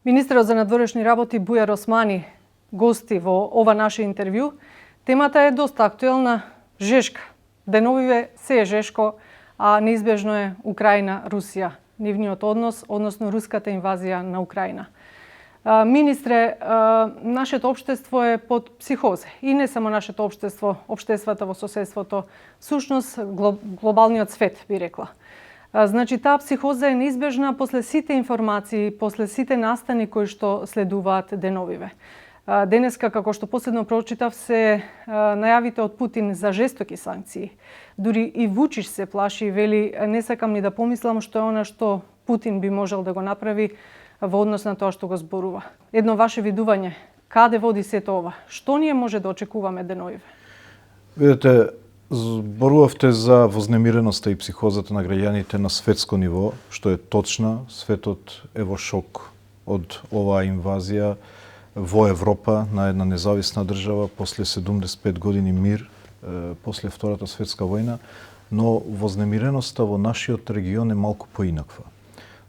Министерот за надворешни работи Бујар Османи гости во ова наше интервју. Темата е доста актуелна, жешка. Деновиве се е жешко, а неизбежно е Украина-Русија, нивниот однос, односно руската инвазија на Украина. Министре, нашето општество е под психоза. И не само нашето општество, општествата во соседството, всушност глобалниот свет, би рекла. Значи, таа психоза е неизбежна после сите информации, после сите настани кои што следуваат деновиве. Денеска, како што последно прочитав, се најавите од Путин за жестоки санкции. Дури и Вучич се плаши и вели, не сакам ни да помислам што е она што Путин би можел да го направи во однос на тоа што го зборува. Едно ваше видување, каде води сето ова? Што ние може да очекуваме деновиве? Видете, зборувавте за вознемиреноста и психозата на граѓаните на светско ниво, што е точна. Светот е во шок од оваа инвазија во Европа на една независна држава после 75 години мир, после Втората светска војна, но вознемиреноста во нашиот регион е малку поинаква.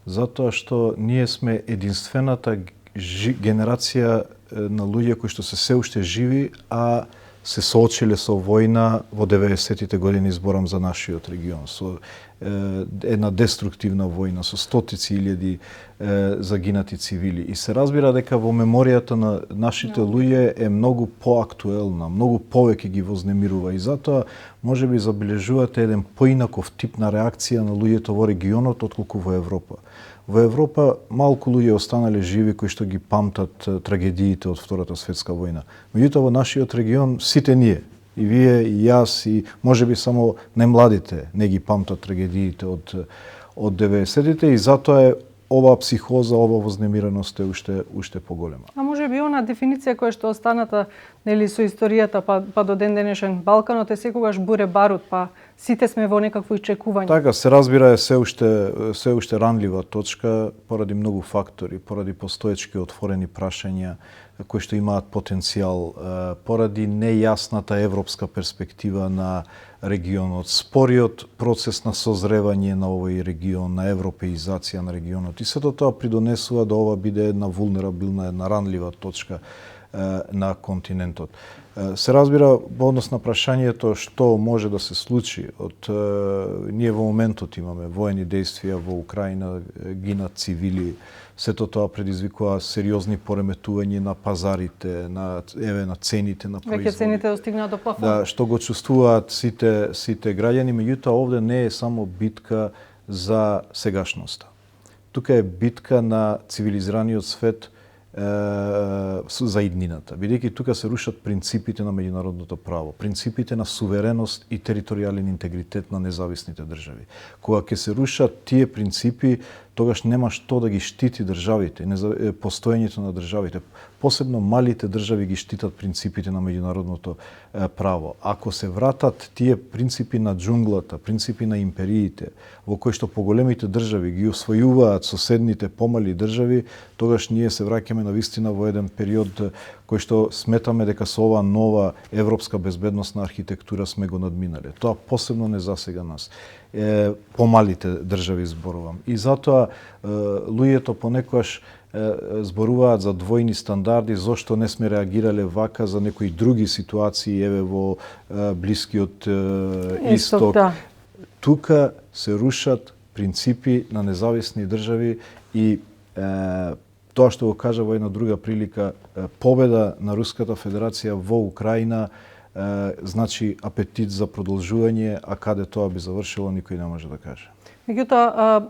Затоа што ние сме единствената генерација на луѓе кои што се уште живи, а се соочиле со војна во 90-тите години, зборам за нашиот регион, со една деструктивна војна, со стотици илјади загинати цивили. И се разбира дека во меморијата на нашите луѓе е многу поактуелна, многу повеќе ги вознемирува и затоа можеби забележувате еден поинаков тип на реакција на луѓето во регионот отколку во Европа. Во Европа малку луѓе останале живи кои што ги памтат трагедиите од Втората светска војна. Меѓутоа во нашиот регион сите ние, и вие, и јас, и можеби само најмладите не ги памтат трагедиите од 90-тите и затоа е ова психоза, ова вознемиреност е уште поголема. А може би она дефиниција која што останата нели со историјата па до ден денешен, Балканот е секогаш буре барут, па сите сме во некакво очекување. Така се разбира е се уште ранлива точка поради многу фактори, поради постоечки отворени прашања кои што имаат потенцијал, поради нејасната европска перспектива на регионот, спориот процес на созревање на овој регион, на европеизација на регионот. И сето тоа придонесува да ова биде една вулнерабилна, една ранлива точка на континентот. Се разбира во однос на прашањето што може да се случи ние во моментот имаме воени действија во Украина, гинат цивили, сето тоа предизвикува сериозни пореметувања на пазарите, на цените на производи. Веќе цените достигнаа до плафон. Да, што го чувствуваат сите граѓани, меѓутоа овде не е само битка за сегашноста. Тука е битка на цивилизираниот свет за иднината, бидејќи тука се рушат принципите на меѓународното право, принципите на сувереност и територијален интегритет на независните држави. Кога ќе се рушат тие принципи, тогаш нема што да ги штити државите, постоењето на државите. Посебно малите држави ги штитат принципите на меѓународното право. Ако се вратат тие принципи на џунглата, принципи на империите, во кои што поголемите држави ги освојуваат соседните помали држави, тогаш ние се враќаме на вистина во еден период кој што сметаме дека со ова нова европска безбедносна архитектура сме го надминале. Тоа посебно не засега нас. Помалите држави зборувам. И затоа луѓето понекогаш зборуваат за двојни стандарди, зошто не сме реагирале вака за некои други ситуации, еве во Блискиот Исток. Да. Тука се рушат принципи на независни држави и тоа што го кажа во една друга прилика, победа на Руската Федерација во Украина значи апетит за продолжување, а каде тоа би завршило никој не може да каже. Меѓутоа,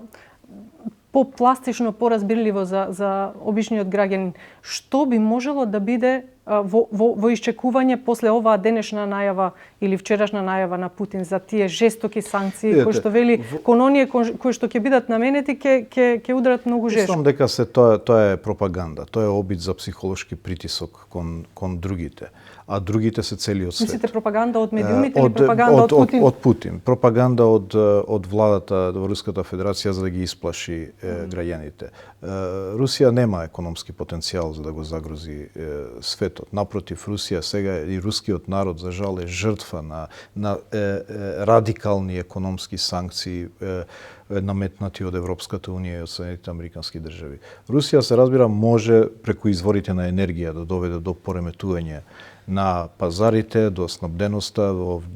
попластично, поразбирливо за обичниот граѓанин, што би можело да биде во исчекување после оваа денешна најава или вчерашна најава на Путин за тие жестоки санкции кои што вели кон оние кои што ќе бидат наменети ќе ударат многу жестко. Мислам дека тоа е пропаганда, тоа е обид за психолошки притисок кон другите, а другите се целиот свет. Мислите пропаганда од медиумите или пропаганда од Путин? Од Путин. Пропаганда од владата во Руската Федерација за да ги исплаши граѓаните. Русија нема економски потенцијал за да го загрози светот. светот. Напротив, Русија сега и рускиот народ за жал е жртва на радикални економски санкции наметнати од Европската унија и од Соединетите американски држави. Русија, се разбира, може преку изворите на енергија да доведе до пореметување на пазарите, до снабденоста,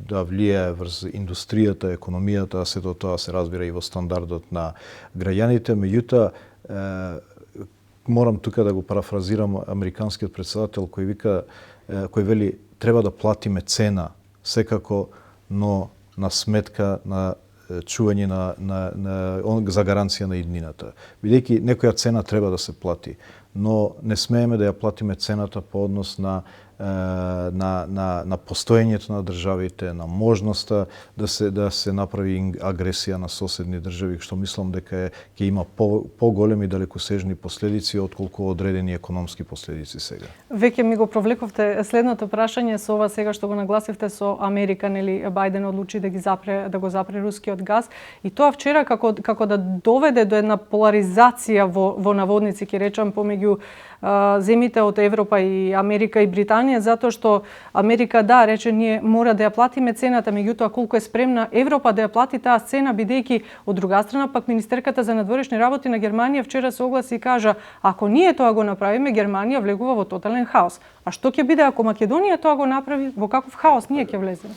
да влијае врз индустријата, економијата, сето тоа се разбира и во стандардот на граѓаните. Меѓутоа, морам тука да го парафразирам американскиот председател кој вели треба да платиме цена секако, но на сметка на чување за гаранција на иднината. Бидејќи некоја цена треба да се плати, но не смееме да ја платиме цената по однос на постоењето на државите, на можноста да се направи агресија на соседни држави, што мислам дека ќе има поголеми далекосежни последици отколку одредени економски последици сега. Веќе ми го провлековте следното прашање со ова сега што го нагласивте со Америка, нели Бајден одлучи да го запре рускиот газ, и тоа вчера како да доведе до една поларизација во наводници, ќе речам, помеѓу земите од Европа и Америка и Британија, затоа што Америка рече ние мора да ја платиме цената, меѓутоа колку е спремна Европа да ја плати таа цена, бидејќи од друга страна пак министерката за надворешни работи на Германија вчера се огласи и кажа ако ние тоа го направиме, Германија влегува во тотален хаос. А што ќе биде ако Македонија тоа го направи, во каков хаос ние ќе влеземе?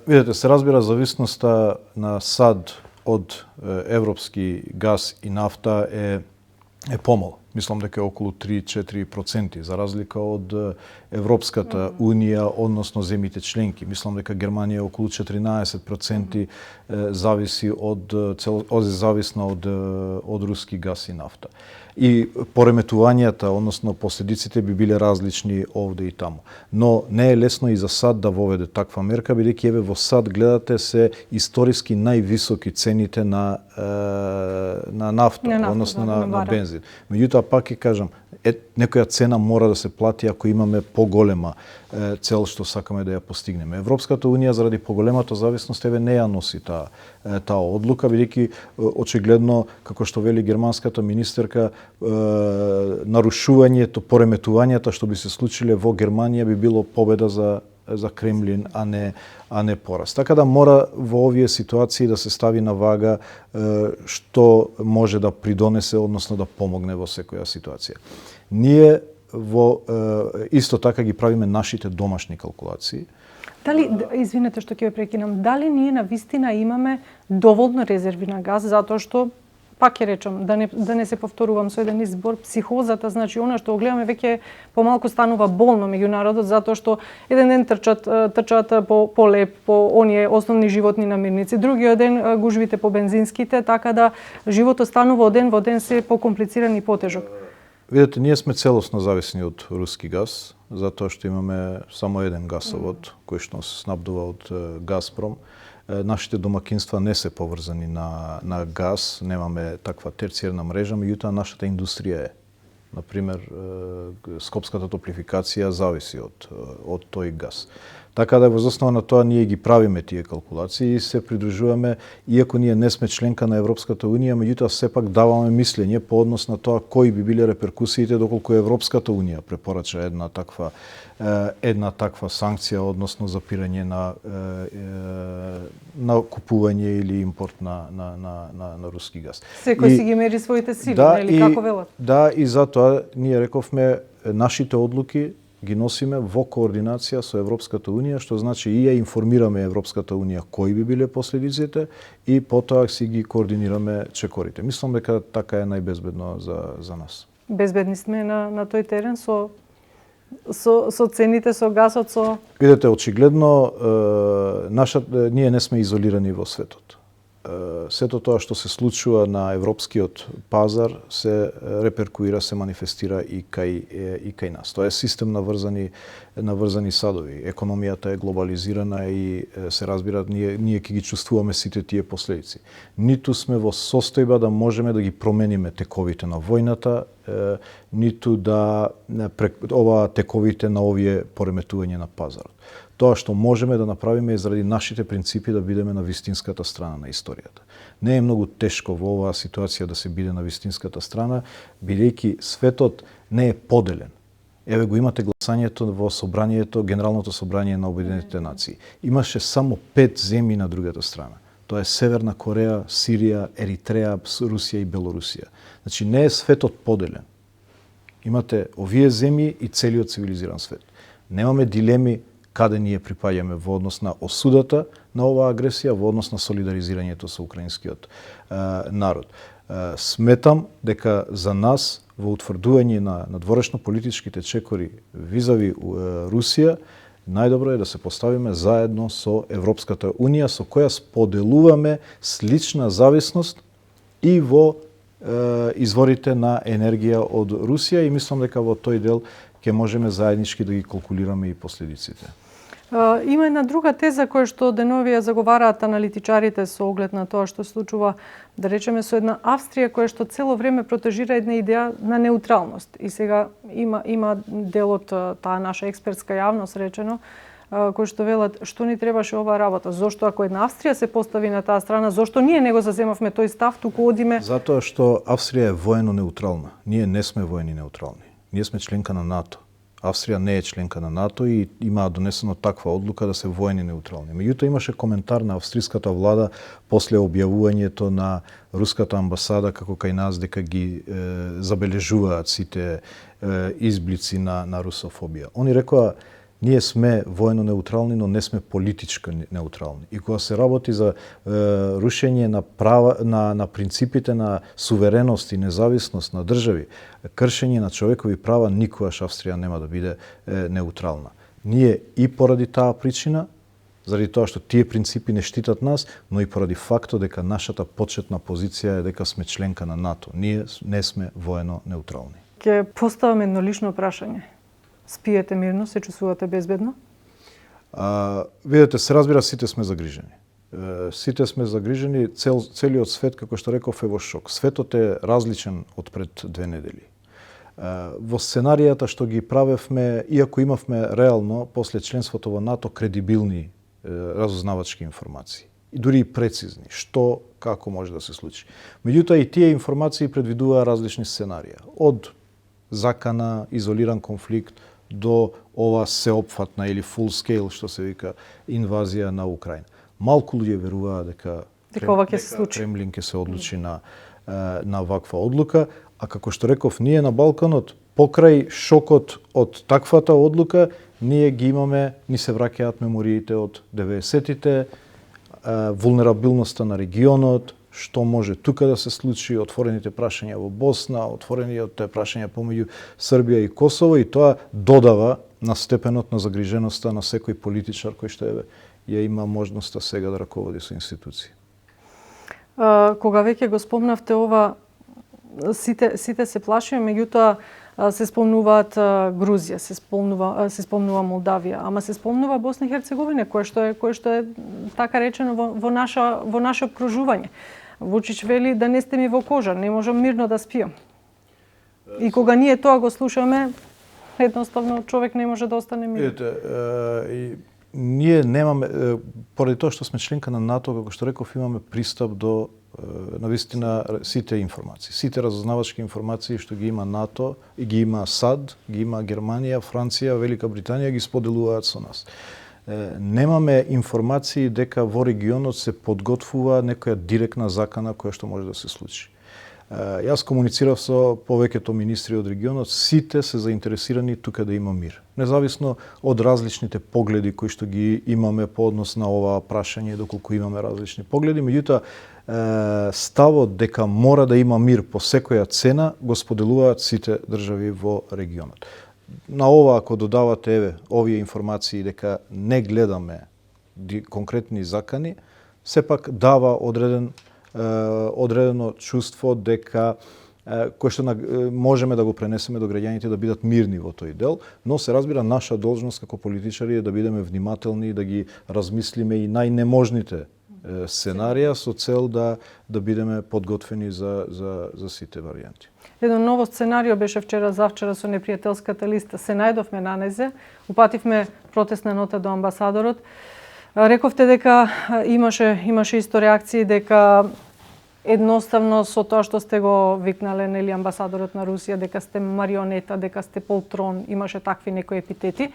Видете, се разбира зависноста на САД од европски газ и нафта е помал. Мислам дека е околу 3-4%, за разлика од Европската унија, односно земите членки. Мислам дека Германија е околу 14% зависна од руски газ и нафта. И пореметувањата, односно последиците би биле различни овде и таму. Но не е лесно и за САД да воведе таква мерка, бидејќи еве во САД гледате се историски највисоки цените на нафта, односно на бензин. Меѓутоа пак ќе кажам, некоја цена мора да се плати ако имаме поголема цел што сакаме да ја постигнеме. Европската унија заради поголемата зависност не ја носи таа одлука, бидејќи очигледно, како што вели германската министерка, нарушувањето, пореметувањата што би се случиле во Германија би било победа за Кремлин, а не пораз. Така да мора во овие ситуации да се стави на вага што може да придонесе, односно да помогне во секоја ситуација. Ние исто така ги правиме нашите домашни калкулации. Извинете што ќе ве прекинам, дали ние навистина имаме доволно резерви на газ, затоа што пак ќе речам, да не се повторувам со еден избор, психозата, значи она што го гледаме веќе помалку станува болно меѓу народот, затоа што еден ден трчат по леп, по оние основни животни намирници, другиот ден гужвите по бензинските, така да животот станува од ден во ден се покомплициран и потежок. Видете, ние сме целосно зависни од руски газ, затоа што имаме само еден гасовод кој што се снабдува од Газпром. Нашите домакинства не се поврзани на газ, немаме таква терцијерна мрежа, меѓутоа нашата индустрија е. Например, скопската топлификација зависи од тој газ. Така да, воз основа на тоа, ние ги правиме тие калкулации и се придружуваме, иако ние не сме членка на Европската унија, меѓутоа сепак даваме мислење по однос на тоа кои би биле реперкусиите доколку Европската унија препорача една таква санкција, односно запирање на купување или импорт на руски газ. Секој си ги мери своите сили, нели, како велат? Да, и затоа ние рековме нашите одлуки ги носиме во координација со Европската унија, што значи и ја информираме Европската унија кои би биле последиците и потоа си ги координираме чекорите. Мислам дека така е најбезбедно за нас. Безбедни сме на тој терен со цените, со газот, со... Видете, очигледно, ние не сме изолирани во светот. Сето тоа што се случува на европскиот пазар се реперкуира, се манифестира и кај нас. Тоа е систем на врзани садови. Економијата е глобализирана и се разбира, ние ќе ги чувствуваме сите тие последици. Ниту сме во состојба да можеме да ги промениме тековите на војната, ниту да тековите на овие пореметување на пазарот. Тоа што можеме да направиме е заради нашите принципи да бидеме на вистинската страна на историјата. Не е многу тешко во оваа ситуација да се биде на вистинската страна, бидејќи светот не е поделен. Еве го имате гласањето во собранието, Генералното собрание на Обединетите нации. Имаше само 5 земји на другата страна. Тоа е Северна Кореја, Сирија, Еритреја, Русија и Белорусија. Значи не е светот поделен. Имате овие земји и целиот цивилизиран свет. Немаме дилеми каде ние припаѓаме во однос на осудата на оваа агресија, во однос на солидаризирањето со украинскиот народ. Сметам дека за нас во утврдување на надворешно политичките чекори визави Русија, најдобро е да се поставиме заедно со Европската Унија, со која споделуваме слична зависност и во изворите на енергија од Русија и мислам дека во тој дел ќе можеме заеднички да ги калкулираме и последиците. Има една друга теза која што денови ја заговараат аналитичарите со оглед на тоа што се случува, да речеме, со една Австрија која што цело време протежира една идеја на неутралност. И сега има дел од таа наша експертска јавност речено, кои што велат што ни требаше оваа работа. Зошто ако една Австрија се постави на таа страна, зошто ние не го заземавме тој став, туку одиме? Затоа што Австрија е воено неутрална. Ние не сме воени неутрални. Ние сме членка на НАТО. Австрија не е членка на НАТО и има донесено таква одлука да се воени неутрални. Меѓутоа имаше коментар на австриската влада после објавувањето на руската амбасада како кај нас дека ги забележуваат сите изблици на русофобија. Они рекоа ние сме воено неутрални, но не сме политички неутрални. И кога се работи за рушење на права на принципите на сувереност и независност на држави, кршење на човекови права, никогаш Австрија нема да биде неутрална. Ние и поради таа причина, заради тоа што тие принципи не штитат нас, но и поради фактот дека нашата почетна позиција е дека сме членка на НАТО. Ние не сме воено неутрални. Ќе поставам едно лично прашање. Спиете мирно, се чувствувате безбедно? Видете, се разбира, сите сме загрижени. Сите сме загрижени, целиот свет, како што реков, е во шок. Светот е различен од пред 2 недели. Во сценаријата што ги правевме, иако имавме реално, после членството во НАТО, кредибилни разузнавачки информации. И дури и прецизни, што, како може да се случи. Меѓутоа и тие информации предвидуваа различни сценарија. Од закана, изолиран конфликт, до ова сеопфатна или full scale, што се вика, инвазија на Украина. Малку луѓе веруваат дека ова ќе се случи. Кремлин ќе се одлучи на ваква одлука, а како што реков, ние на Балканот, покрај шокот од таквата одлука, ние ги имаме, ни се враќаат мемориите од 90-тите, вулнерабилноста на регионот, што може тука да се случи, отворените прашања во Босна, отворените прашања помеѓу Србија и Косово, и тоа додава на степенот на загриженоста на секој политичар кој што ја има можноста сега да раководи со институции. Кога веќе го спомнавте ова, сите се плашиме, меѓутоа се спомнуваат Грузија, се спомнува Молдавија, ама се спомнува Босна и Херцеговина, кој што е така речено во наше обкружување. Вучич вели да не сте ми во кожа, не можам мирно да спиам. И кога ние тоа го слушаме, едноставно човек не може да остане мирно. Видете, ние немаме, поради тоа што сме членка на НАТО, како што реков, имаме пристап до навистина сите информации. Сите разузнавачки информации што ги има НАТО и ги има САД, ги има Германија, Франција, Велика Британија, ги споделуваат со нас. Немаме информации дека во регионот се подготвува некоја директна закана која што може да се случи. Јас комуницирав со повеќето министри од регионот, сите се заинтересирани тука да има мир. Независно од различните погледи кои што ги имаме по однос на ова прашање, доколку имаме различни погледи, меѓутоа ставот дека мора да има мир по секоја цена го споделуваат сите држави во регионот. На ова, ако додавате овие информации дека не гледаме конкретни закани, сепак дава одредено чувство дека кој што можеме да го пренесеме до граѓаните да бидат мирни во тој дел, но се разбира наша должност како политичари е да бидеме внимателни, да ги размислиме и најнеможните сценарија со цел да бидеме подготвени за сите варијанти. Едно ново сценарио беше завчера со непријателската листа. Се најдовме на незе, упативме протестна нота до амбасадорот. Рековте дека имаше исто реакции дека едноставно со тоа што сте го викнале нели амбасадорот на Русија дека сте марионета, дека сте полтрон, имаше такви некои епитети.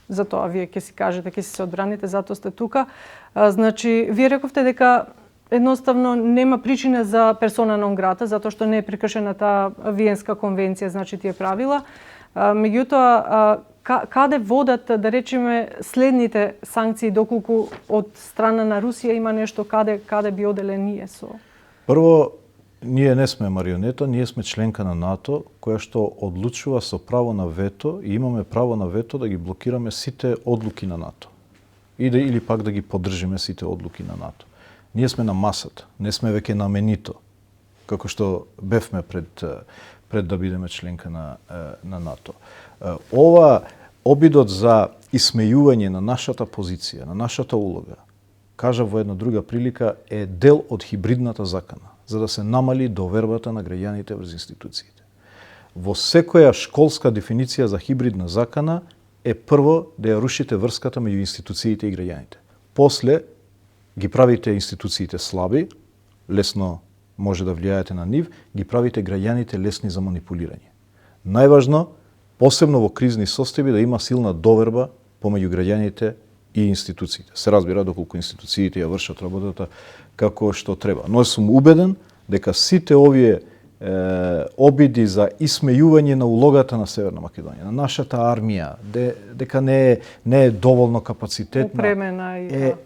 Затоа вие ќе си кажете, ќе си се одбраните, затоа сте тука. Значи, вие рековте дека едноставно нема причина за персона нон грата, затоа што не е прекршена таа Виенска конвенција, значи тие правила. Меѓутоа, каде водат, да речеме, следните санкции, доколку од страна на Русија има нешто, каде би оделе ние со? Прво, ние не сме марионета, ние сме членка на НАТО, која што одлучува со право на вето и имаме право на вето да ги блокираме сите одлуки на НАТО. Или пак да ги поддржиме сите одлуки на НАТО. Ние сме на масата, не сме веќе на менито, како што бевме пред да бидеме членка на НАТО. Ова обидот за исмејување на нашата позиција, на нашата улога, кажа во една друга прилика, е дел од хибридната закана, за да се намали довербата на граѓаните врз институциите. Во секоја школска дефиниција за хибридна закана е прво да ја рушите врската меѓу институциите и граѓаните. После ги правите институциите слаби, лесно може да влијаете на нив, ги правите граѓаните лесни за манипулирање. Најважно, посебно во кризни состојби, да има силна доверба помеѓу граѓаните и институциите. Се разбира доколку институциите ја вршат работата како што треба. Но сум убеден дека сите овие обиди за исмејување на улогата на Северна Македонија, на нашата армија, дека не е доволно капацитетна,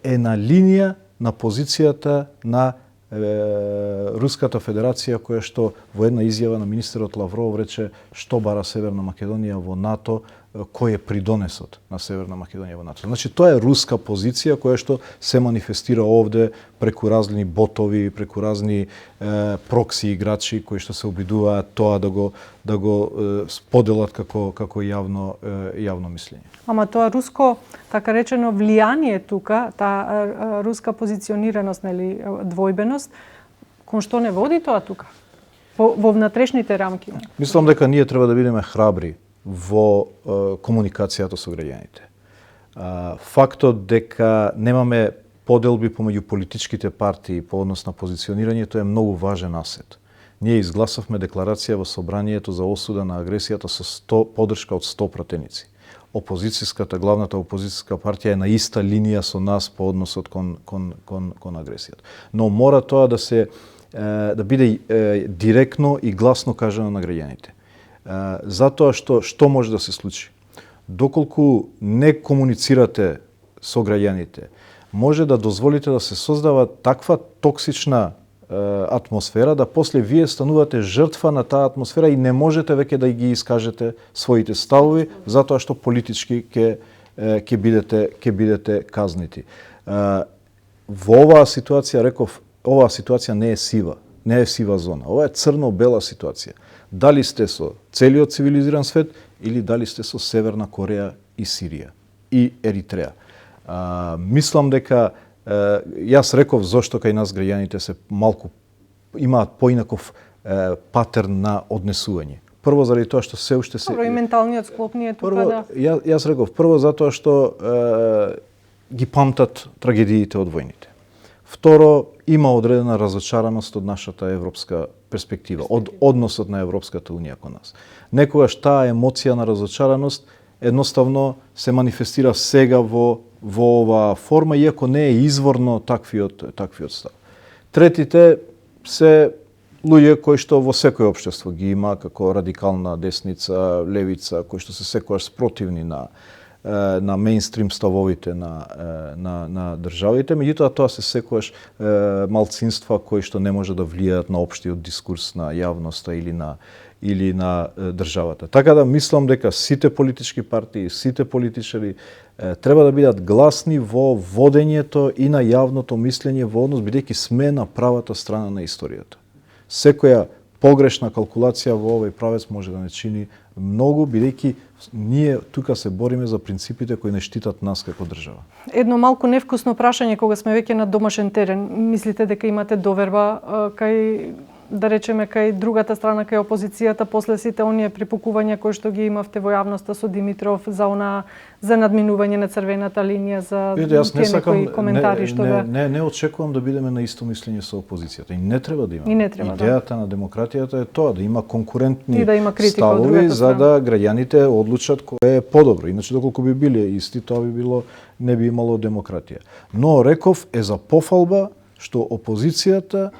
е на линија на позицијата на Руската Федерација, која што во една изјава на министерот Лавров рече што бара Северна Македонија во НАТО, кој е придонесот на Северна Македонија во НАТО. Значи, тоа е руска позиција која што се манифестира овде преку разни ботови, преку разни прокси играчи кои што се обидуваат тоа да го споделат како јавно мислење. Ама тоа руско, така речено, влијание тука, таа руска позиционираност, нели, двојбеност, кон што не води тоа тука? Во внатрешните рамки? Мислам дека ние треба да бидеме храбри во комуникацијата со граѓаните. Фактот дека немаме поделби помеѓу политичките партии по однос на позиционирањето е многу важен асет. Ние изгласавме декларација во собранието за осуда на агресијата со поддршка од 100 пратеници. Главната опозицијска партија е на иста линија со нас по односот кон агресијата. Но мора тоа да биде директно и гласно кажано на граѓаните. Затоа што може да се случи? Доколку не комуницирате со граѓаните, може да дозволите да се создава таква токсична атмосфера, да после вие станувате жртва на таа атмосфера и не можете веќе да ги искажете своите ставови, затоа што политички ќе бидете казнити. Во оваа ситуација, реков, оваа ситуација не е сива зона. Ова е црно-бела ситуација. Дали сте со целиот цивилизиран свет или дали сте со Северна Кореја и Сирија и Еритреја. Мислам дека јас реков зошто кај нас граѓаните се малку имаат поинаков патерн на однесување. Прво заради тоа што се уште се Добро, и менталниот склоп ние тука да. Јас реков прво затоа што ги памтат трагедиите од војните. Второ, има одредена разочараност од нашата европска перспектива, од односот на Европската Унија кон нас. Некогаш таа емоција на разочараност едноставно се манифестира сега во оваа форма, иако не е изворно таквиот став. Третите се луѓе кои што во секој општество ги има, како радикална десница, левица, кои што се секогаш спротивни на мејнстрим ставовите на државите, меѓутоа тоа се секогаш малцинства кои што не може да влијаат на општиот дискурс на јавноста или на државата. Така да мислам дека сите политички партии, сите политичари треба да бидат гласни во водењето и на јавното мислење во однос, бидејќи сме на правата страна на историјата. Секоја погрешна калкулација во овој правец може да не чини многу, бидејќи ние тука се бориме за принципите кои не штитат нас како држава. Едно малку невкусно прашање кога сме веќе на домашен терен. Мислите дека имате доверба кај да речеме, кај другата страна, кај опозицијата, после сите оние припукувања кои што ги имавте во јавноста со Димитров за надминување на црвената линија, за тие некои коментари што не очекувам да бидеме на исто мислење со опозицијата. И не треба да има. И не треба, идејата на демократијата е тоа, да има конкурентни и да има критика од ставови другата за страна. да граѓаните одлучат кое е подобро. Иначе доколку би биле исти, тоа би било, не би имало демократија. Но реков е за пофалба што опозицијата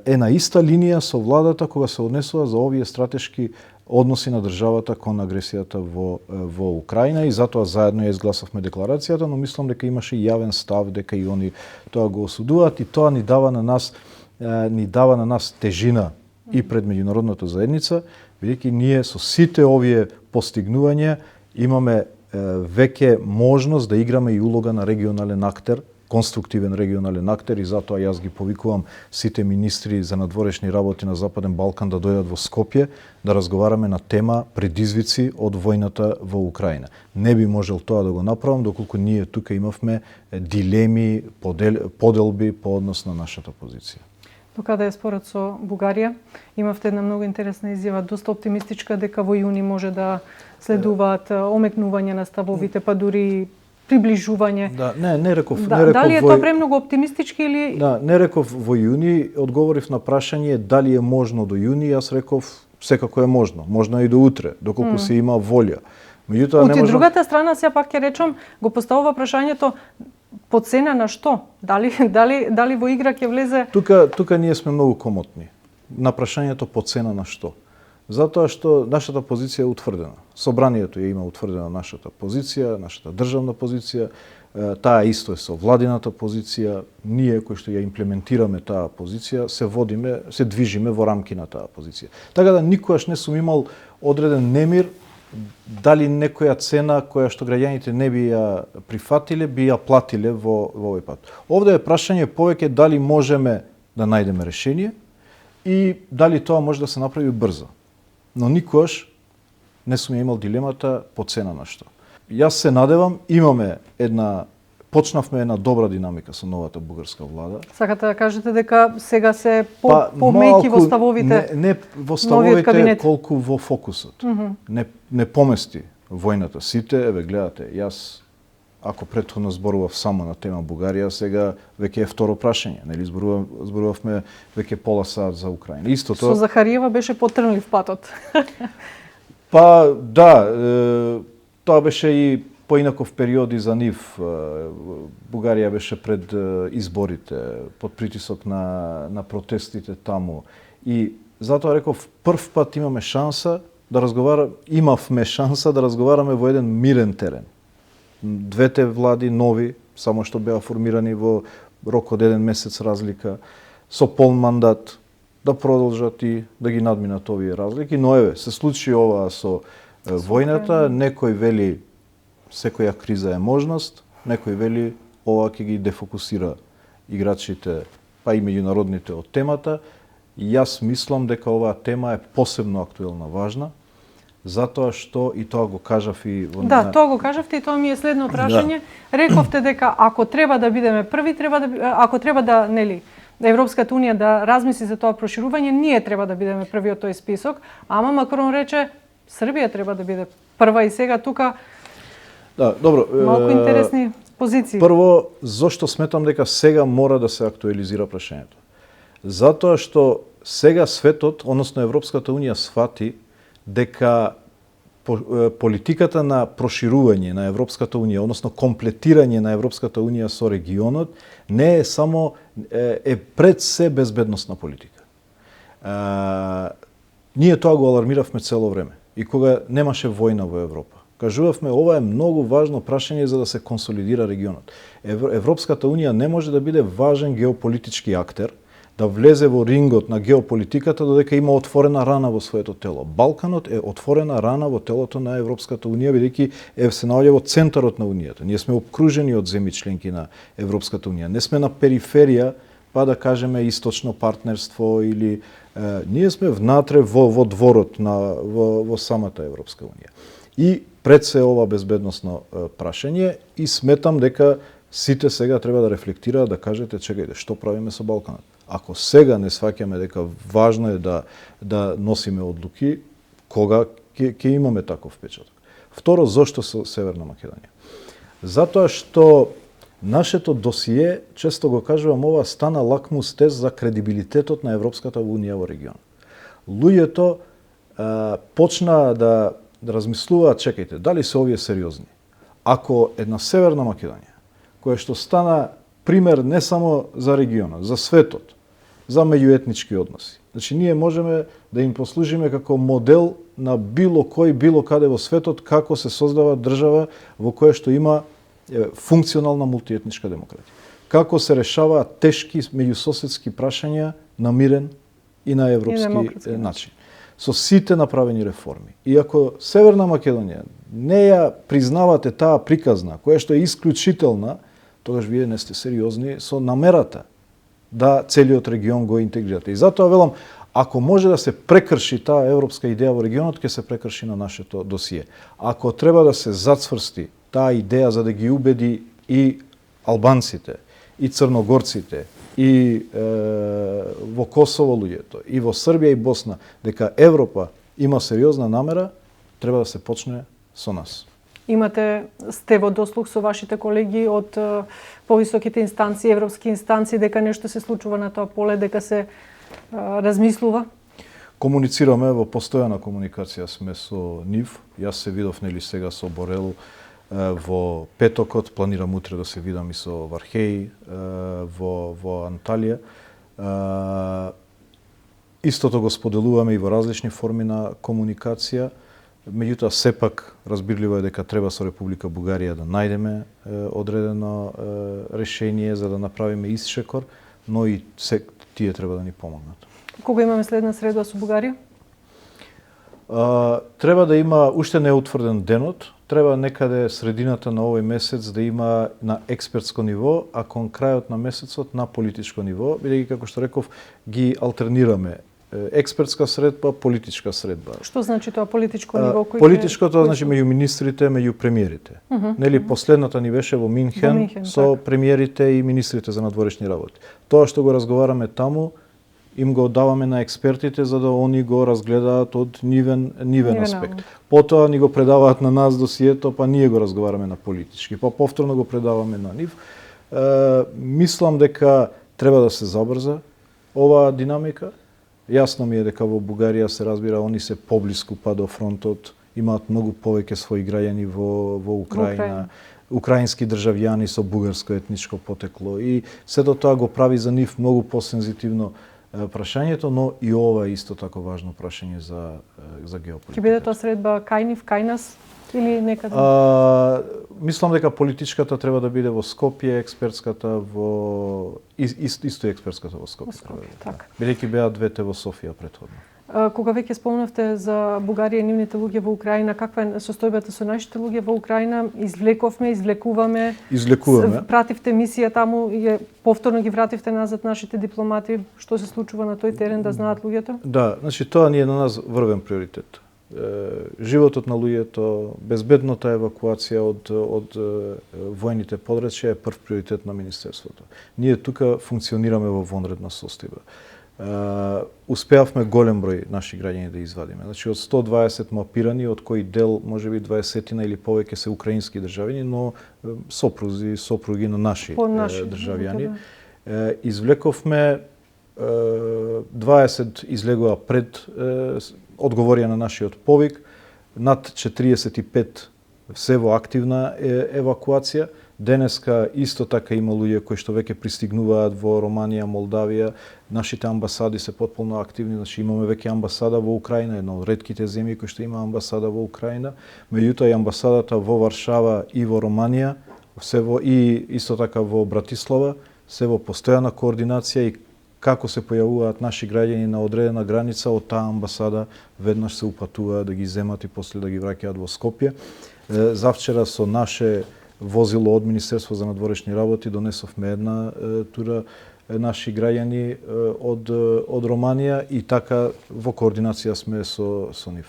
е на иста линија со владата кога се однесува за овие стратешки односи на државата кон агресијата во Украина, и затоа заедно ја изгласавме декларацијата, но мислам дека имаше и јавен став дека и они тоа го осудуваат, и тоа ни дава на нас тежина и пред меѓународната заедница, бидејќи ние со сите овие постигнувања имаме веќе можност да играме и улога на регионален актер, конструктивен регионален актер, и затоа јас ги повикувам сите министри за надворешни работи на Западен Балкан да дојдат во Скопје да разговараме на тема предизвици од војната во Украина. Не би можел тоа да го направам доколку ние тука имавме дилеми, поделби по однос на нашата позиција. Докаде е според со Бугарија? Имавте една многу интересна изјава, доста оптимистичка, дека во јуни може да следуваат омекнување на ставовите, па дури приближување. Да, не реков дали е тоа премногу оптимистички или... Да, не реков во јуни, одговорив на прашање дали е можно до јуни, јас реков секако е можно. Можно и до утре, доколку се има волја. Меѓутоа не може... другата страна, сега пак ќе речам, го поставува прашањето по цена на што? Дали во игра ќе влезе... Тука ние сме многу комотни. На прашањето по цена на што? Затоа што нашата позиција е утврдена. Собранието ја има утврдена нашата позиција, нашата државна позиција, таа исто е со владината позиција. Ние кои што ја имплементираме таа позиција, се движиме во рамки на таа позиција. Така да никогаш не сум имал одреден немир дали некоја цена која што граѓаните не би ја прифатиле, би ја платиле во овој пат. Овде е прашање повеќе дали можеме да најдеме решение и дали тоа може да се направи брзо. Но никогаш не сум имал дилемата по цена на што. Јас се надевам, почнавме една добра динамика со новата бугарска влада. Сакате да кажете дека сега се помејки во ставовите? Не во ставовите, колку во фокусот. Не помести војната. Сите, гледате, јас ако претходно зборував само на тема Бугарија, сега веќе е второ прашање, нели зборувавме веќе пола сат за Украина. Истото со Захариева беше потрнлив патот. Па да, тоа беше и поинаков период и за нив. Бугарија беше пред изборите, под притисок на протестите таму. И затоа реков, прв пат имавме шанса да разговараме во еден мирен терен. Двете влади нови, само што беа формирани во рок од 1 месец разлика, со пол мандат, да продолжат и да ги надминат овие разлики. Но се случи ова со војната, некој вели секоја криза е можност, некој вели ова ќе ги дефокусира играчите, па и меѓународните од темата. И јас мислам дека оваа тема е посебно актуелна, важна, затоа што, и тоа го кажав и во... Да, тоа го кажавте и тоа ми е следно прашање. Да. Рековте дека ако треба да бидеме први, ако треба да, нели, Европската унија да размисли за тоа проширување, ние треба да бидеме први од тој список, ама Макрон рече Србија треба да биде прва, и сега тука да, добро, малку интересни позиции. Прво, зошто сметам дека сега мора да се актуализира прашањето? Затоа што сега светот, односно Европската унија сфати дека политиката на проширување на Европската унија, односно комплетирање на Европската унија со регионот, не е само пред се безбедносна политика. Ние тоа го алармиравме цело време и кога немаше војна во Европа. Кажувавме, ова е многу важно прашање за да се консолидира регионот. Европската унија не може да биде важен геополитички актер, да влезе во рингот на геополитиката додека има отворена рана во своето тело. Балканот е отворена рана во телото на Европската унија, бидејќи се наоѓа во центарот на унијата. Ние сме обкружени од земји членки на Европската унија. Не сме на периферија, па да кажеме источно партнерство или ние сме внатре во дворот во самата Европска унија. И пред се ова безбедносно прашање и сметам дека сите сега треба да рефлектираат, да кажете, чекајте, што правиме со Балканот? Ако сега не сваќаме дека важно е да носиме одлуки, кога ќе имаме таков впечаток? Второ, зошто со Северна Македонија? Затоа што нашето досие, често го кажувам, ова стана лакмус тест за кредибилитетот на Европската унија во регионот. Луѓето почнаа да размислуваат, чекајте, дали се овие сериозни? Ако една Северна Македонија, која што стана пример не само за регионот, за светот, за меѓуетнички односи. Значи, ние можеме да им послужиме како модел на било кој, било каде во светот, како се создава држава во која што има функционална мултиетничка демократија. Како се решаваат тешки меѓусоседски прашања на мирен и на европски начин. Со сите направени реформи. И ако Северна Македонија не ја признавате таа приказна, која што е исклучителна, тогаш вие не сте сериозни со намерата да целиот регион го интегрирате. И затоа велам, ако може да се прекрши таа европска идеја во регионот, ќе се прекрши на нашето досие. Ако треба да се зацврсти таа идеја за да ги убеди и албанците, и црногорците, и во Косово луѓето, и во Србија и Босна, дека Европа има сериозна намера, треба да се почне со нас. Сте во дослух со вашите колеги од повисоките инстанции, европски инстанции, дека нешто се случува на тоа поле, дека се размислува? Комуницираме, во постојана комуникација сме со нив. Јас се видов сега со Борел во петокот, планирам утре да се видам и со Вархеј во Анталија. Истото го споделуваме и во различни форми на комуникација. Меѓутоа, сепак, разбирливо е дека треба со Република Бугарија да најдеме одредено решение за да направиме исчекор, но и тие треба да ни помогнат. Кога имаме следна среда со Бугарија? Треба да има, уште не е утврден денот, треба некаде средината на овој месец да има на експертско ниво, а кон крајот на месецот на политичко ниво, бидејќи, како што реков, ги алтернираме експертска средба, политичка средба. Што значи тоа политичко ниво? Политичкото значи меѓу министрите, меѓу премиерите. Нели, последната ни беше во Минхен со премиерите и министрите за надворешни работи. Тоа што го разговараме таму, им го даваме на експертите за да они го разгледаат од нивен аспект. Потоа ни го предаваат на нас досието, па ние го разговараме на политички, па повторно го предаваме на нив. Мислам дека треба да се забрза оваа динамика. Јасно ми е дека во Бугарија се разбира, они се поблиску па до фронтот, имаат многу повеќе своји граѓани во Украина, украински државјани со бугарско етничко потекло и сето тоа го прави за нив многу посензитивно прашањето, но и ова е исто тако важно прашање за геополитиката. Ќе биде тоа средба кај нив, кај нас или некаде? Мислам дека политичката треба да биде во Скопје, експертската во исто експертската во Скопје. Така. Бидејќи беа двете во Софија претходно. Кога веќе спомнавте за Бугарија и нивните луѓе во Украина, каква е состојбата со нашите луѓе во Украина? Излекуваме. Пративте мисија таму и повторно ги вративте назад нашите дипломати. Што се случува на тој терен да знаат луѓето? Да, значи тоа ни е на нас врвен приоритет. Животот на луѓето, безбедната евакуација од војните подрачја е прв приоритет на Министерството. Ние тука функционираме во вонредна состојба. Успеавме голем број наши граѓани да извадиме. Значи, од 120 мапирани, од кои дел, може би 20 или повеќе се украински државјани, но сопруги на наши државјани. Извлековме 20 излегува пред одговорија на нашиот повик, над 45 се во активна евакуација. Денеска исто така има луѓе кои што веќе пристигнуваат во Романија, Молдавија. Нашите амбасади се потполно активни, значи имаме веќе амбасада во Украина, една од ретките земји кои што има амбасада во Украина. Меѓутоа и амбасадата во Варшава и во Романија, и исто така во Братислава, се во постојана координација и како се појавуваат наши граѓани на одредена граница, од таа амбасада веднаш се упатуваат да ги земат и после да ги враќаат во Скопје. Завчера со наше возило од Министерство за надворешни работи донесовме една тура наши граѓани од Романија и така во координација сме со нив.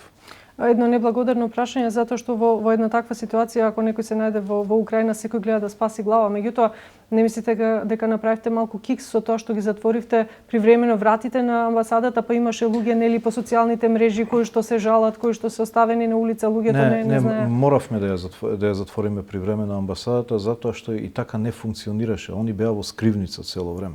едно неблагодарно прашање, затоа што во една таква ситуација, ако некој се најде во Украина, секој гледа да спаси глава. Меѓутоа, не мислите дека направивте малку кикс со тоа што ги затворивте привремено вратите на амбасадата, па имаше луѓе нели по социјалните мрежи кои што се жалат, кои што се оставени на улица, луѓето не знаеат. Моравме да ја затвориме привремено амбасадата затоа што и така не функционираше. Они беа во скривница цело време.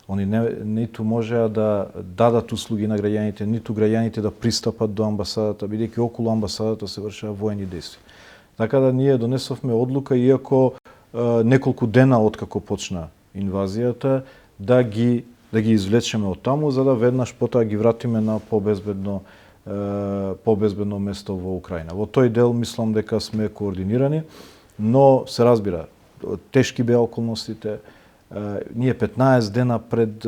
Они ниту можеа да дадат услуги на граѓаните, ниту граѓаните да пристапат до амбасадата, бидејќи околу амбасадата се вршеа воени действија. Така да ние донесовме одлука, иако неколку дена откако почна инвазијата, да ги извлечеме од таму, за да веднаш потоа ги вратиме на побезбедно место во Украина. Во тој дел мислам дека сме координирани, но се разбира, тешки беа околностите. Ние 15 дена пред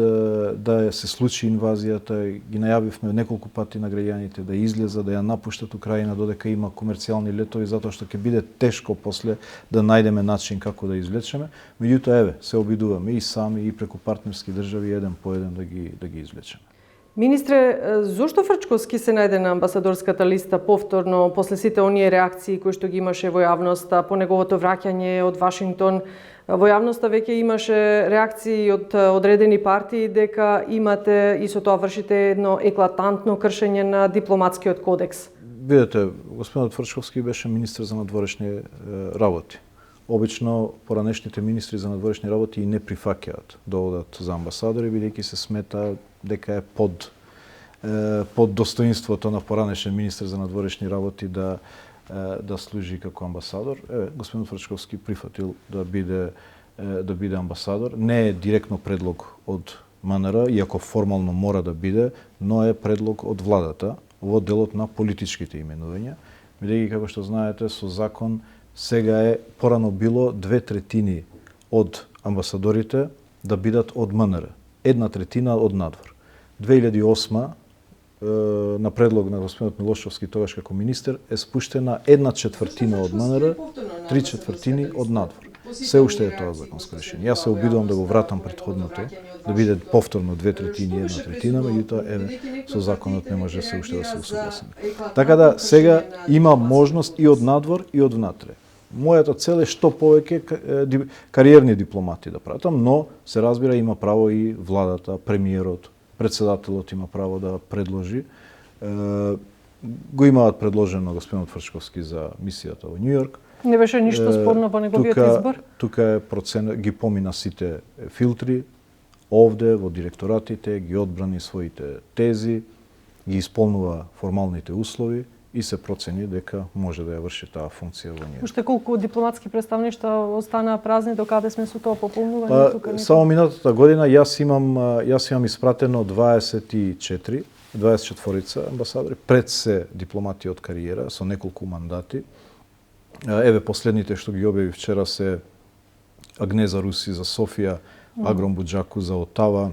да се случи инвазијата ги најавивме неколку пати на граѓаните да излезат, да ја напуштат Украина додека има комерцијални летови, затоа што ќе биде тешко после да најдеме начин како да извлечеме. Меѓутоа, еве, се обидуваме и сами и преку партнерски држави еден по еден да ги извлечеме. Министре, зошто Фрчковски се најде на амбасадорската листа повторно после сите оние реакции кои што ги имаше во јавноста по неговото враќање од Вашингтон? Во јавноста веќе имаше реакции од одредени партии дека имате и со тоа вршите едно еклатантно кршење на дипломатскиот кодекс. Видете, господинот Фрчковски беше министер за надворешни работи. Обично поранешните министри за надворешни работи и не прифаќаат да одат за амбасадори, бидејќи се смета дека е под достоинството на поранешен министер за надворешни работи да служи како амбасадор. Господин Фрчковски прифатил да биде амбасадор. Не е директно предлог од МНР, иако формално мора да биде, но е предлог од владата во делот на политичките именувања. Бидејќи, како што знаете, со закон сега е порано било 2/3 од амбасадорите да бидат од МНР, 1/3 од надвор. 2008 на предлог на господинот Милошовски тогаш како министер е спуштена 1/4 од МНР, 3/4 од надвор. Се уште е тоа законско решение. Јас се обидувам да го вратам претходното, да биде повторно 2/3 и 1/3, меѓутоа еве со законот не може се уште да се усогласиме. Така да сега има можност и од надвор и од внатре. Мојата цел е што повеќе кариерни дипломати да пратам, но се разбира има право и владата, премиерот, председателот има право да предложи. Го имаат предложено господинот Фрчковски за мисијата во Њујорк. Не беше ништо спорно во неговиот избор? Тука е ги помина сите филтри, овде во директоратите, ги одбрани своите тези, ги исполнува формалните услови и се процени дека може да ја врши таа функција во Њујорк. Уште колку дипломатски представништва останаа празни, докаде сме со тоа пополнување? Само минатата година јас имам испратено 24 амбасадори, пред се дипломати од кариера со неколку мандати. Еве последните што ги објави вчера се Агнеза Руси за Софија, Агром Буџаку за Отава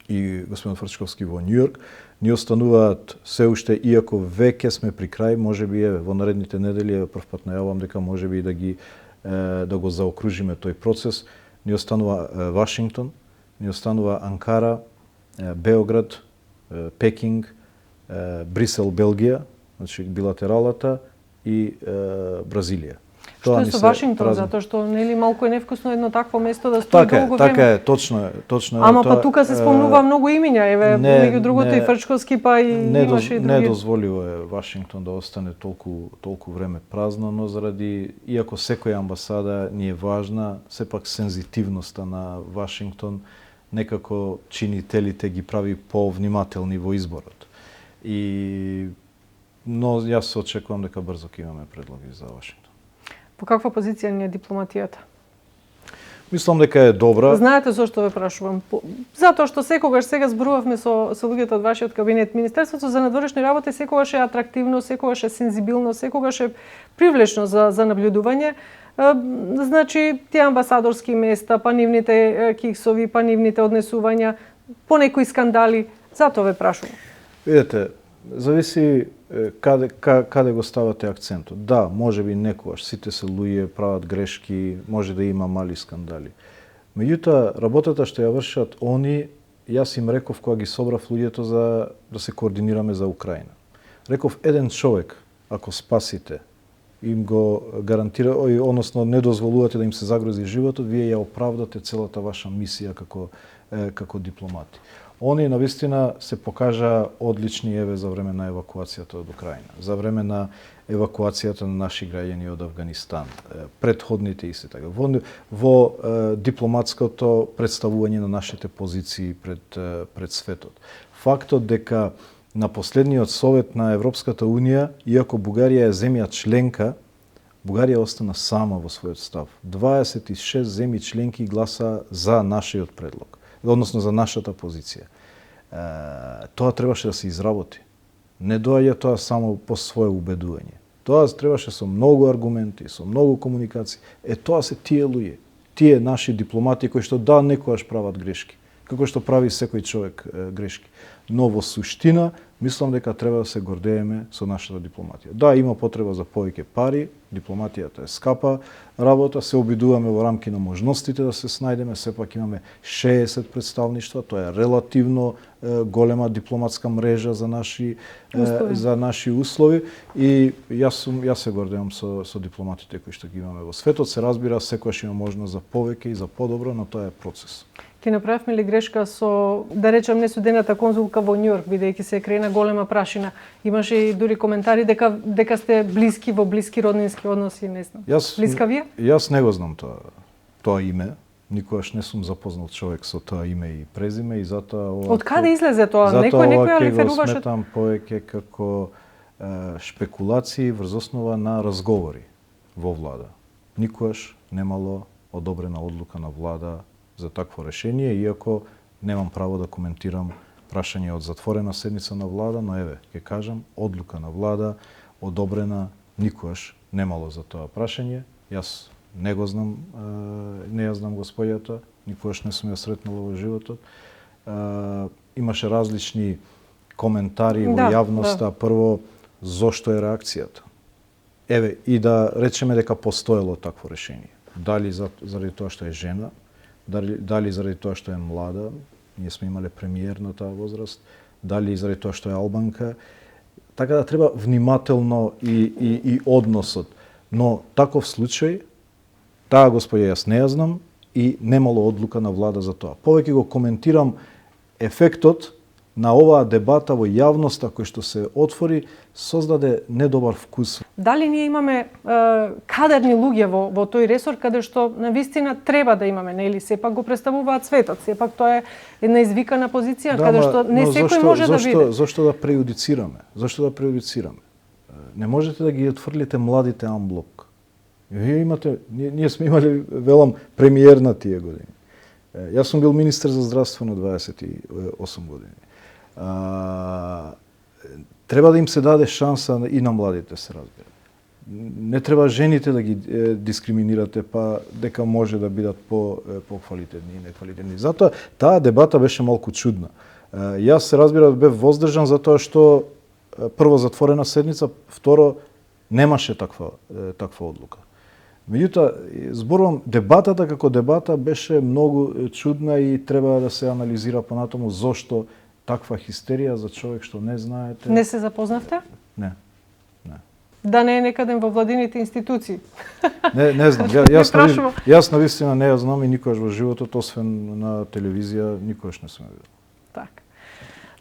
и господин Фрчковски во Њујорк. Ни остануваат се уште, иако веќе сме при крај, можеби еве во наредните недели прв пат најавам дека можеби да го заокружиме тој процес. Ни останува Вашингтон, ни останува Анкара, Београд, Пекинг, Брисел, Белгија, значи билатералата и Бразилија. Што е со Вашингтон, затоа што нели малку е невкусно едно такво место да стои долго време. Така е, точно е. Ама па тука се спомнува многу имиња, еве меѓу другото и Фрчковски, па и имаше и други. Не дозволиво е Вашингтон да остане толку време празно, но заради иако секоја амбасада ни е важна, сепак сензитивноста на Вашингтон некако чинителите ги прави повнимателни во изборот. Но јас се очекувам дека брзо ќе имаме предлоги за Вашингтон. По каква позиција ни е дипломатијата? Мислам дека е добра. Знаете зошто ве прашувам? Затоа што секогаш сега зборувавме со луѓето од вашиот кабинет. Министерството за надворешни работи секогаш е атрактивно, секогаш е сензибилно, секогаш е привлечно за наблюдување. Значи, тие амбасадорски места, па нивните киксови, па нивните однесувања, по некои скандали, затоа ве прашувам. Видете, зависи каде го ставате акцентот. Да, можеби некогаш сите се луѓе прават грешки, може да има мали скандали. Меѓутоа, работата што ја вршат они, јас им реков кога ги собрав луѓето за да се координираме за Украина. Реков еден човек ако спасите, им го гарантира, односно не дозволувате да им се загрози животот, вие ја оправдате целата ваша мисија како дипломати. Они навистина се покажа одлични еве за време на евакуацијата од Украина, за време на евакуацијата на наши граѓани од Афганистан, претходните исти така. Во дипломатското представување на нашите позиции пред светот. Фактот дека на последниот совет на Европската Унија, иако Бугарија е земја членка, Бугарија остана сама во својот став. 26 земји членки гласа за нашиот предлог, односно за нашата позиција. Тоа требаше да се изработи. Не доаѓа тоа само по свое убедување. Тоа требаше со многу аргументи, со многу комуникации. Тоа се тие луѓе, тие наши дипломати кои што некогаш прават грешки, како што прави секој човек грешки. Но во суштина, мислам дека треба да се гордееме со нашата дипломатија. Да, има потреба за повеќе пари, дипломатијата е скапа работа, се обидуваме во рамки на можностите да се снајдеме, сепак имаме 60 представништва, тоа е релативно голема дипломатска мрежа за наши услови и јас се гордеам со дипломатите кои што ги имаме во светот. Се разбира, секогаш има можност за повеќе и за подобро, но тоа е процес. Ке направивме ли грешка со, да речем, несудената конзулка во Њујорк, бидејќи се крена голема прашина? Имаше и дури коментари дека сте блиски во блиски роднински односи, не знам. Блиска вие? Јас не го знам тоа име. Никогаш не сум запознал човек со тоа име и презиме и затоа Од каде излезе тоа? Некој ја реферуваше? Затоа сметам повеќе како шпекулации врз основа на разговори во влада. Никогаш немало одобрена одлука на влада за такво решение, иако немам право да коментирам прашање од затворена седница на влада, но еве, ќе кажам, одлука на влада одобрена никогаш немало за тоа прашање. Јас не го знам, не ја знам господјата, никогаш не сум ја сретнала во животот. Имаше различни коментари во јавноста, прво, зошто е реакцијата? Еве, и да речеме дека постоело такво решение. Дали заради тоа што е жена, дали заради тоа што е млада, ние сме имале премиер на таа возраст, дали заради тоа што е албанка, така да треба внимателно и односот. Но таков случај, таа господја јас не ја знам и немало одлука на влада за тоа. Повеќе го коментирам ефектот на оваа дебата во јавноста кој што се отвори, создаде недобар вкус. Дали ние имаме кадерни луѓе во тој ресор каде што навистина треба да имаме, нели? Сепак го представуваат светот, сепак тоа е една извикана позиција каде што не секој може да биде. Зошто да преюдицираме? Зошто да преюдицираме? Не можете да ги отфрлите младите амблок. Вие имате, ние сме имали, велам, премиер на тие години. Јас сум бил министер за здравство на 28 години. Треба да им се даде шанса и на младите, се разбира. Не треба жените да ги дискриминирате, па дека може да бидат по-квалитетни и неквалитетни. Затоа таа дебата беше малку чудна. Јас се разбира бев воздржан затоа што прво затворена седница, второ немаше таква одлука. Меѓутоа, зборувам, дебатата како дебата беше многу чудна и треба да се анализира понатаму зошто таква хистерија за човек што не знаете. Не се запознавте? Не. Да не е некаден во владините институции? Не знам. Јас навистина не ја знам и никогаш во животот, освен на телевизија, никогаш не сум видел. Така.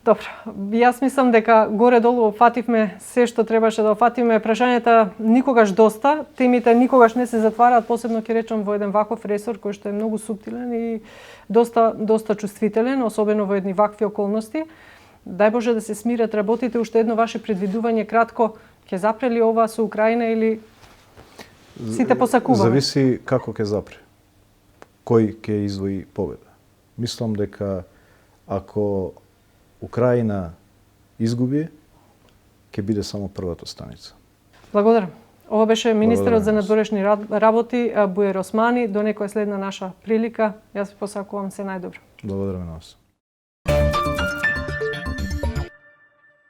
Добро, јас мислам дека горе-долу офативме се што требаше да офатиме. Прашањата никогаш доста, темите никогаш не се затвараат, посебно ќе речам во еден ваков ресор кој што е многу суптилен и доста чувствителен, особено во едни вакви околности. Дај Боже да се смират работите. Уште едно ваше предвидување кратко, ќе запре ли ова со Украина или сите посакуваме? Зависи како ќе запре. Кој ќе извои победа. Мислам дека ако Украина изгуби, ќе биде само првата станица. Благодарам. Ова беше министерот за надворешни работи Бујар Османи. До некоја следна наша прилика. Јас ви посакувам се најдобро. Благодарам на вас.